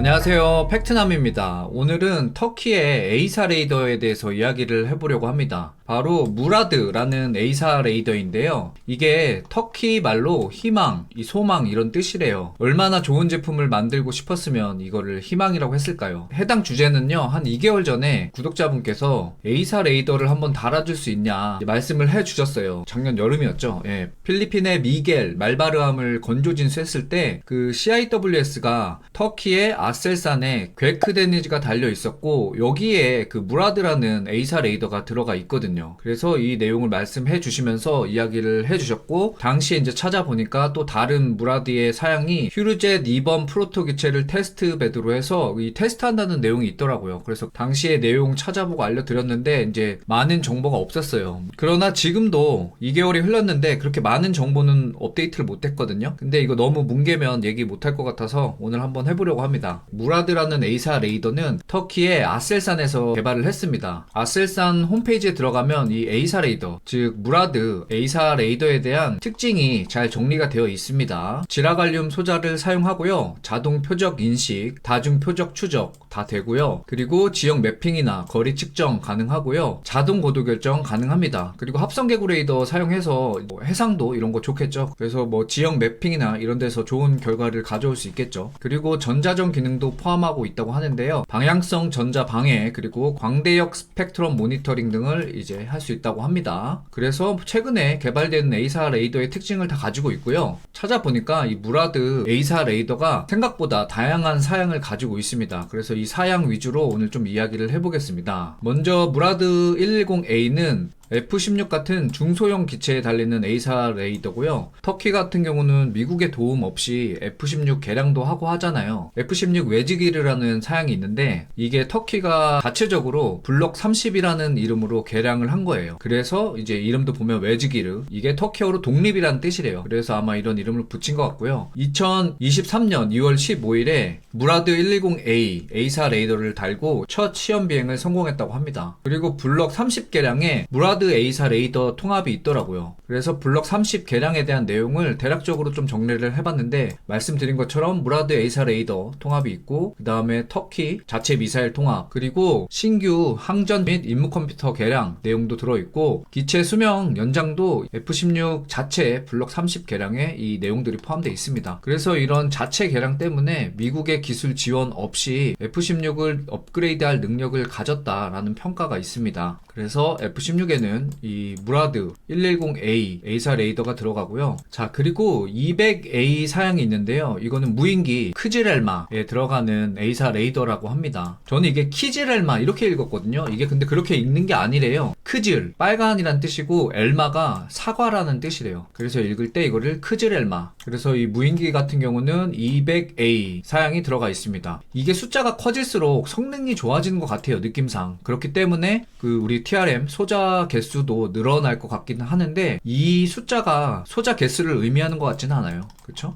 안녕하세요, 팩트남입니다. 오늘은 터키의 에이사 레이더에 대해서 이야기를 해보려고 합니다. 바로 무라드라는 에이사 레이더인데요. 이게 터키 말로 희망, 소망 이런 뜻이래요. 얼마나 좋은 제품을 만들고 싶었으면 이거를 희망이라고 했을까요? 해당 주제는요, 한 2개월 전에 구독자분께서 에이사 레이더를 한번 달아줄 수 있냐 말씀을 해주셨어요. 작년 여름이었죠. 필리핀의 미겔, 말바르함을 건조 진수했을 때 그 CIWS가 터키의 아셀산에 괴크데니즈가 달려 있었고, 여기에 그 무라드라는 에이사 레이더가 들어가 있거든요. 그래서 이 내용을 말씀해 주시면서 이야기를 해 주셨고, 당시에 이제 찾아보니까 또 다른 무라드의 사양이 휴르젯 2번 프로토 기체를 테스트 베드로 해서 이 테스트한다는 내용이 있더라고요. 그래서 당시의 내용 찾아보고 알려드렸는데 이제 많은 정보가 없었어요. 그러나 지금도 2개월이 흘렀는데 그렇게 많은 정보는 업데이트를 못했거든요. 근데 이거 너무 뭉개면 얘기 못할 것 같아서 오늘 한번 해보려고 합니다. 무라드라는 에이사 레이더는 터키의 아셀산에서 개발을 했습니다. 아셀산 홈페이지에 들어가면 이 에이사 레이더, 즉 무라드 에이사 레이더에 대한 특징이 잘 정리가 되어 있습니다. 지라갈륨 소자를 사용하고요. 자동 표적 인식, 다중 표적 추적 다 되고요. 그리고 지역 매핑이나 거리 측정 가능하고요. 자동 고도 결정 가능합니다. 그리고 합성 개구 레이더 사용해서 해상도 이런 거 좋겠죠. 그래서 지역 매핑이나 이런 데서 좋은 결과를 가져올 수 있겠죠. 그리고 전자전 기능도 포함하고 있다고 하는데요. 방향성 전자 방해, 그리고 광대역 스펙트럼 모니터링 등을 이제 할 수 있다고 합니다. 그래서 최근에 개발된 에이사 레이더의 특징을 다 가지고 있고요. 찾아보니까 이 무라드 에이사 레이더가 생각보다 다양한 사양을 가지고 있습니다. 그래서 이 사양 위주로 오늘 좀 이야기를 해보겠습니다. 먼저 무라드 110A는 F-16 같은 중소형 기체에 달리는 에이사 레이더고요. 터키 같은 경우는 미국의 도움 없이 F-16 개량도 하고 하잖아요. F-16 웨지기르라는 사양이 있는데 이게 터키가 자체적으로 블록 30이라는 이름으로 개량을 한 거예요. 그래서 이제 이름도 보면 웨지기르, 이게 터키어로 독립이라는 뜻이래요. 그래서 아마 이런 이름을 붙인 것 같고요. 2023년 2월 15일에 무라드 110A 에이사 레이더를 달고 첫 시험 비행을 성공했다고 합니다. 그리고 블록 30 개량에 무라드 에이사 레이더 통합이 있더라고요. 그래서 블록 30 개량에 대한 내용을 대략적으로 좀 정리를 해봤는데, 말씀드린 것처럼 무라드 에이사 레이더 통합이 있고, 그 다음에 터키 자체 미사일 통합, 그리고 신규 항전 및 임무 컴퓨터 개량 내용도 들어있고, 기체 수명 연장도 F-16 자체 블록 30 개량에 이 내용들이 포함되어 있습니다. 그래서 이런 자체 개량 때문에 미국의 기술 지원 없이 F-16을 업그레이드할 능력을 가졌다라는 평가가 있습니다. 그래서 F-16에는 이 무라드 110A 에이사 레이더가 들어가고요. 자, 그리고 200A 사양이 있는데요. 이거는 무인기 크즈렐마에 들어가는 에이사 레이더라고 합니다. 저는 이게 키즈렐마 이렇게 읽었거든요. 이게 근데 그렇게 읽는 게 아니래요. 크즐, 빨간이란 뜻이고 엘마가 사과라는 뜻이래요. 그래서 읽을 때 이거를 크즈렐마. 그래서 이 무인기 같은 경우는 200A 사양이 들어가 있습니다. 이게 숫자가 커질수록 성능이 좋아지는 것 같아요, 느낌상. 그렇기 때문에 우리 TRM 소자 개수도 늘어날 것 같기는 하는데, 이 숫자가 소자 개수를 의미하는 것 같지는 않아요. 그쵸?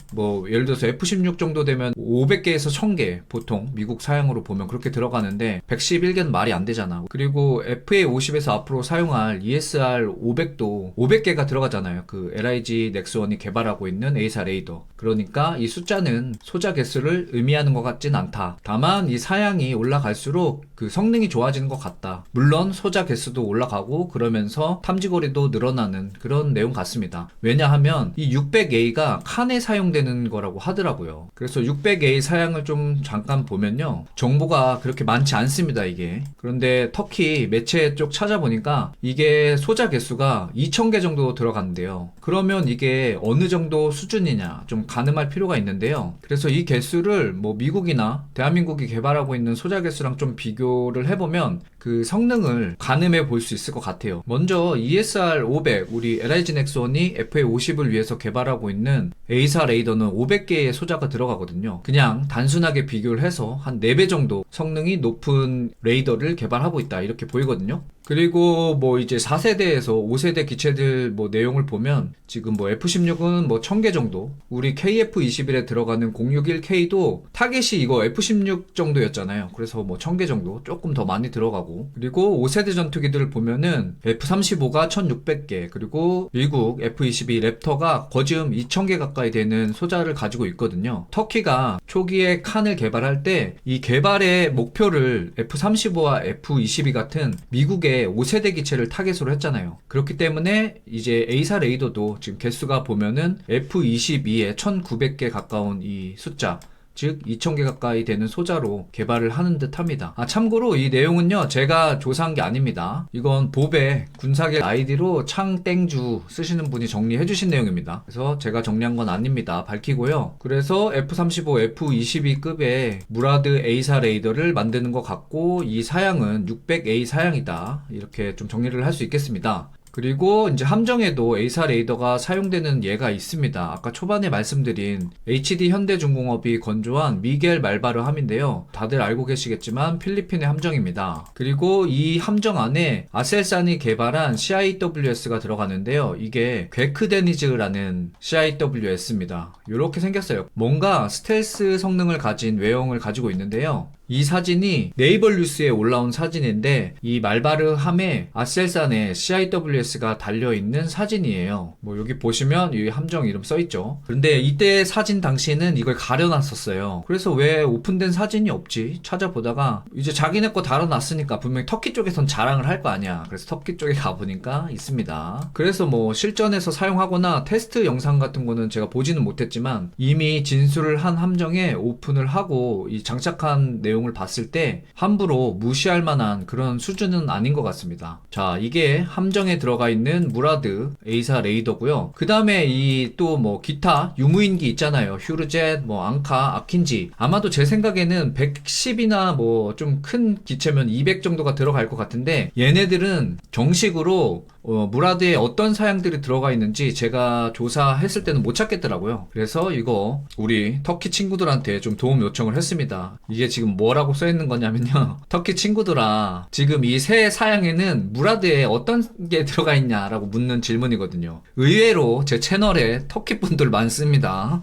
예를 들어서 F-16 정도 되면 500개에서 1000개 보통 미국 사양으로 보면 그렇게 들어가는데 111개는 말이 안 되잖아. 그리고 FA-50에서 앞으로 사용할 ESR 500도 500개가 들어가잖아요. 그 LIG 넥스원이 개발하고 있는 에이사 레이더. 그러니까 이 숫자는 소자 개수를 의미하는 것 같진 않다. 다만 이 사양이 올라갈수록 그 성능이 좋아지는 것 같다. 물론 소자 개수도 올라가고 그러면서 탐지거리도 늘어나는 그런 내용 같습니다. 왜냐하면 이 600A가 칸에 사용되는 거라고 하더라고요. 그래서 600A 사양을 좀 잠깐 보면요, 정보가 그렇게 많지 않습니다, 이게. 그런데 터키 매체 쪽 찾아보니까 이게 소자 개수가 2000개 정도 들어간대요. 그러면 이게 어느 정도 수준이냐 좀 가늠할 필요가 있는데요. 그래서 이 개수를 미국이나 대한민국이 개발하고 있는 소자 개수랑 좀 비교를 해보면 그 성능을 가늠해 볼 수 있을 것 같아요. 먼저 ESR 500, 우리 LIG 넥스원이 FA-50을 위해서 개발하고 있는 에이사 레이더는 500개의 소자가 들어가거든요. 그냥 단순하게 비교를 해서 한 4배 정도 성능이 높은 레이더를 개발하고 있다, 이렇게 보이거든요. 그리고 이제 4세대에서 5세대 기체들 내용을 보면 지금 F-16은 1000개 정도, 우리 KF-21에 들어가는 061K도 타겟이 이거 F-16 정도였잖아요. 그래서 1000개 정도, 조금 더 많이 들어가고, 있고, 그리고 5세대 전투기들을 보면은 F-35가 1600개, 그리고 미국 F-22 랩터가 거즘 2000개 가까이 되는 소자를 가지고 있거든요. 터키가 초기에 칸을 개발할 때 이 개발의 목표를 F-35와 F-22 같은 미국의 5세대 기체를 타겟으로 했잖아요. 그렇기 때문에 이제 A사 레이더도 지금 개수가 보면은 F-22에 1900개 가까운 이 숫자, 즉 2000개 가까이 되는 소자로 개발을 하는 듯 합니다. 참고로 이 내용은요, 제가 조사한 게 아닙니다. 이건 보배 군사계 아이디로 창땡주 쓰시는 분이 정리해 주신 내용입니다. 그래서 제가 정리한 건 아닙니다. 밝히고요. 그래서 F-35, F-22급의 무라드 A사 레이더를 만드는 것 같고, 이 사양은 600A 사양이다, 이렇게 좀 정리를 할 수 있겠습니다. 그리고 이제 함정에도 A사 레이더가 사용되는 예가 있습니다. 아까 초반에 말씀드린 HD 현대중공업이 건조한 미겔 말바르 함인데요. 다들 알고 계시겠지만 필리핀의 함정입니다. 그리고 이 함정 안에 아셀산이 개발한 CIWS가 들어가는데요. 이게 괴크데니즈라는 CIWS입니다. 이렇게 생겼어요. 뭔가 스텔스 성능을 가진 외형을 가지고 있는데요. 이 사진이 네이버 뉴스에 올라온 사진인데, 이 말바르 함에 아셀산의 CIWS가 달려있는 사진이에요. 뭐 여기 보시면 이 함정 이름 써있죠. 그런데 이때 사진 당시에는 이걸 가려놨었어요. 그래서 왜 오픈된 사진이 없지? 찾아보다가 이제 자기네 거 달아놨으니까 분명히 터키 쪽에선 자랑을 할 거 아니야. 그래서 터키 쪽에 가보니까 있습니다. 그래서 뭐 실전에서 사용하거나 테스트 영상 같은 거는 제가 보지는 못했지만, 이미 진술을 한 함정에 오픈을 하고 이 장착한 내용을 봤을 때 함부로 무시할 만한 그런 수준은 아닌 것 같습니다. 자, 이게 함정에 들어가 있는 무라드 A사 레이더고요. 그 다음에 이 또 뭐 기타 유무인기 있잖아요. 휴르젯, 뭐 앙카, 아킨지. 아마도 제 생각에는 110이나 뭐 좀 큰 기체면 200 정도가 들어갈 것 같은데, 얘네들은 정식으로 무라드에 어떤 사양들이 들어가 있는지 제가 조사했을 때는 못 찾겠더라고요. 그래서 이거 우리 터키 친구들한테 좀 도움 요청을 했습니다. 이게 지금 뭐라고 써있는 거냐면요, 터키 친구들아, 지금 이 새 사양에는 무라드에 어떤 게 들어가 있냐라고 묻는 질문이거든요. 의외로 제 채널에 터키 분들 많습니다.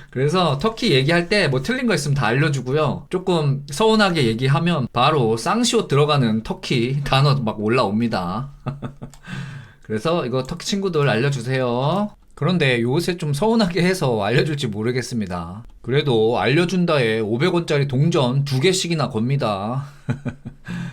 그래서 터키 얘기할 때 뭐 틀린 거 있으면 다 알려주고요. 조금 서운하게 얘기하면 바로 쌍시옷 들어가는 터키 단어 막 올라옵니다. 그래서 이거 터키 친구들 알려주세요. 그런데 요새 좀 서운하게 해서 알려줄지 모르겠습니다. 그래도 알려준다에 500원짜리 동전 2개씩이나 겁니다.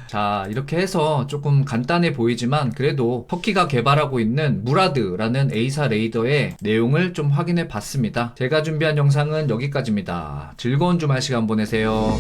자, 이렇게 해서 조금 간단해 보이지만 그래도 터키가 개발하고 있는 무라드라는 A사 레이더의 내용을 좀 확인해 봤습니다. 제가 준비한 영상은 여기까지입니다. 즐거운 주말 시간 보내세요.